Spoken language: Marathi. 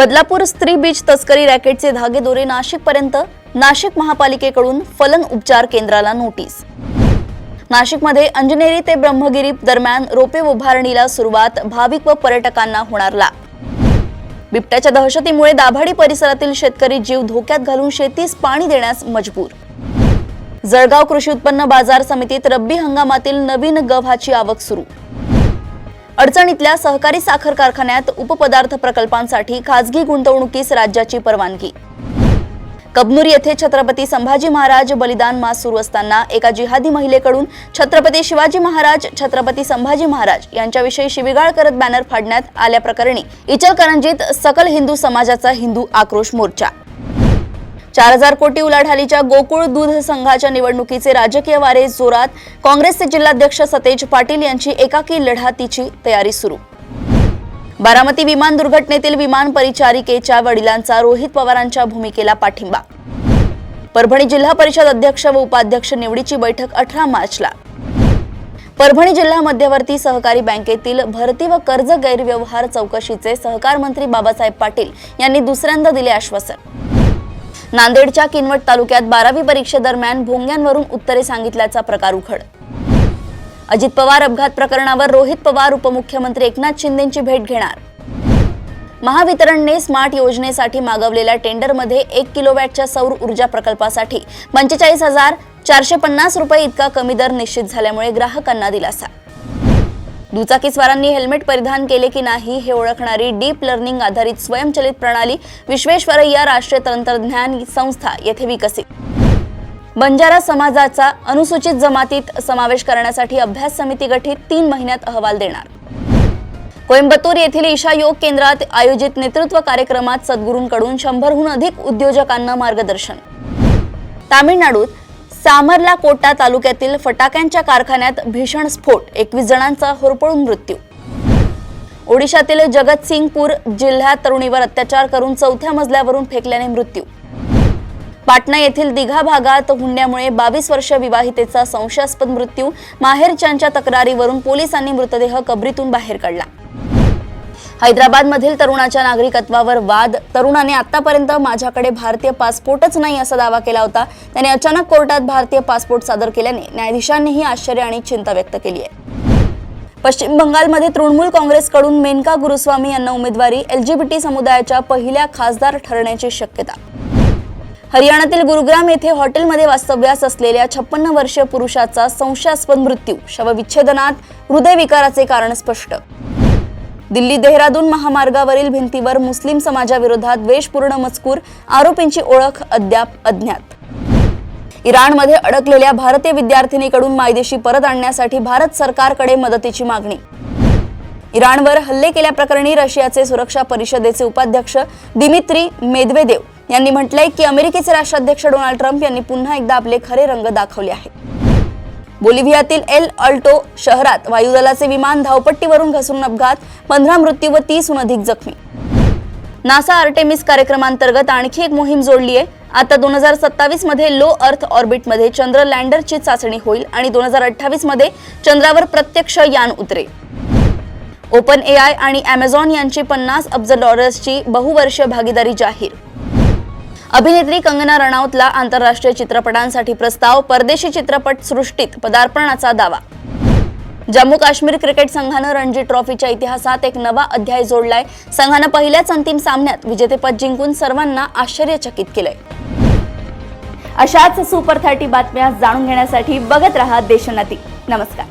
बदलापूर स्त्री बीज तस्करी रॅकेटचे धागेदोरे नाशिकपर्यंत, नाशिक महापालिकेकडून फलन उपचार केंद्राला नोटीस। नाशिकमध्ये अंजनेरी ते ब्रह्मगिरी दरम्यान रोपे उभारणीला सुरुवात, भाविक व पर्यटकांना होणार लाभ। बिबट्याच्या दहशतीमुळे दाभाडी परिसरातील शेतकरी जीव धोक्यात घालून शेतीस पाणी देण्यास मजबूर। जळगाव कृषी उत्पन्न बाजार समितीत रब्बी हंगामातील नवीन गव्हाची आवक सुरू। अडचणीतल्या सहकारी साखर कारखान्यात उपपदार्थ प्रकल्पांसाठी खासगी गुंतवणुकीस राज्याची परवानगी। कबनूर येथे छत्रपती संभाजी महाराज बलिदान मास सुरू असताना एका जिहादी महिलेकडून छत्रपती शिवाजी महाराज, छत्रपती संभाजी महाराज यांच्याविषयी शिवीगाळ करत बॅनर फाडण्यात आल्याप्रकरणी इचलकरंजीत सकल हिंदू समाजाचा हिंदू आक्रोश मोर्चा। 4000 कोटी उलाढालीच्या गोकुळ दूध संघाच्या निवडणुकीचे राजकीय वारे जोरात, काँग्रेसचे जिल्हाध्यक्ष सतेज पाटील यांची एकाकी लढतीची तयारी सुरू। बारामती विमान दुर्घटनेतील विमान परिचारिकेच्या वडिलांचा रोहित पवारांच्या भूमिकेला पाठिंबा। परभणी जिल्हा परिषद अध्यक्ष व उपाध्यक्ष निवडीची बैठक 18 मार्चला। परभणी जिल्हा मध्यवर्ती सहकारी बँकेतील भरती व कर्ज गैरव्यवहार चौकशीचे सहकार मंत्री बाबासाहेब पाटील यांनी दुसऱ्यांदा दिले आश्वासन। नांदेडच्या किनवट तालुक्यात 12वी परीक्षेदरम्यान भोंग्यांवरून उत्तरे सांगितल्याचा प्रकार उघड। अजित पवार अपघात प्रकरणावर रोहित पवार उपमुख्यमंत्री एकनाथ शिंदेंची भेट घेणार। महावितरणने स्मार्ट योजनेसाठी मागवलेल्या टेंडरमध्ये 1 किलोवॅटच्या सौर ऊर्जा प्रकल्पासाठी 45,450 रुपये इतका कमी दर निश्चित झाल्यामुळे ग्राहकांना दिलासा। दुचाकीस्वारांनी हेल्मेट परिधान केले की नाही हे ओळखणारी डीप लर्निंग आधारित स्वयंचलित प्रणाली विश्वेश्वरय्या राष्ट्रीय तंत्रज्ञान संस्था येथे विकसित। बंजारा समाजाचा अनुसूचित जमातीत समावेश करण्यासाठी अभ्यास समिती गठीत, 3 महिन्यात अहवाल देणार। कोइंबतूर येथील ईशा योग केंद्रात आयोजित नेतृत्व कार्यक्रमात सद्गुरूंकडून 100हून अधिक उद्योजकांना मार्गदर्शन। तामिळनाडूत सामरला कोटा तालुक्यातील फटाक्यांच्या कारखान्यात भीषण स्फोट, 21 जणांचा होरपळून मृत्यू। ओडिशातील जगतसिंगपूर जिल्ह्यात तरुणीवर अत्याचार करून 4थ्या मजल्यावरून फेकल्याने मृत्यू। पाटणा येथील दिघा भागात हुंड्यामुळे 22 वर्षीय विवाहितेचा संशयास्पद मृत्यू, माहेरच्यांच्या तक्रारीवरून पोलिसांनी मृतदेह कबरीतून बाहेर काढला। हैदराबादमधील तरुणाच्या नागरिकत्वावर वाद, तरुणाने आतापर्यंत माझ्याकडे भारतीय पासपोर्टच नाही असा दावा केला होता। त्याने अचानक कोर्टात भारतीय पासपोर्ट सादर केल्याने न्यायाधीशांनीही आश्चर्य आणि चिंता व्यक्त केली आहे। पश्चिम बंगालमध्ये तृणमूल काँग्रेसकडून मेनका गुरुस्वामी यांना उमेदवारी, LGBT समुदायाच्या पहिल्या खासदार ठरण्याची शक्यता। हरियाणातील गुरुग्राम येथे हॉटेलमध्ये वास्तव्यास असलेल्या 56 वर्षीय पुरुषाचा संशयास्पद मृत्यू, शवविच्छेदनात हृदयविकाराचे कारण स्पष्ट। दिल्ली देहरादून महामार्गावरील भिंतीवर मुस्लिम समाजाविरोधात द्वेषपूर्ण मजकूर, आरोपींची ओळख अद्याप अज्ञात। इराणमध्ये अडकलेल्या भारतीय विद्यार्थिनीकडून मायदेशी परत आणण्यासाठी भारत सरकारकडे मदतीची मागणी। इराणवर हल्ले केल्याप्रकरणी रशियाचे सुरक्षा परिषदेचे उपाध्यक्ष दिमित्री मेदवेदेव यांनी म्हटलंय की अमेरिकेचे राष्ट्राध्यक्ष डोनाल्ड ट्रम्प यांनी पुन्हा एकदा आपले खरे रंग दाखवले आहेत। बोलिव्हियातील एल अल्टो शहरात वायुदलाचे विमान धावपट्टीवरून घसरून अपघात, 15 मृत्यू व 30हून अधिक जखमी। नासा आर्टेमिस कार्यक्रमांतर्गत आणखी एक मोहीम जोडली आहे। आता 2027 मध्ये लो अर्थ ऑर्बिटमध्ये चंद्र लँडरची चाचणी होईल आणि 2028 मध्ये चंद्रावर प्रत्यक्ष यान उतरेल। ओपन AI आणि Amazon यांची $50 अब्ज बहुवर्षीय भागीदारी जाहीर। अभिनेत्री कंगना रनौतला आंतरराष्ट्रीय चित्रपटांसाठी प्रस्ताव, परदेशी चित्रपट सृष्टीत पदार्पणाचा दावा। जम्मू काश्मीर क्रिकेट संघानं रणजी ट्रॉफीच्या इतिहासात एक नवा अध्याय जोडलाय। संघानं पहिल्याच अंतिम सामन्यात विजेतेपद जिंकून सर्वांना आश्चर्यचकित केलंय। अशाच सुपर 30 बातम्या जाणून घेण्यासाठी बघत रहा देशोन्नती। नमस्कार।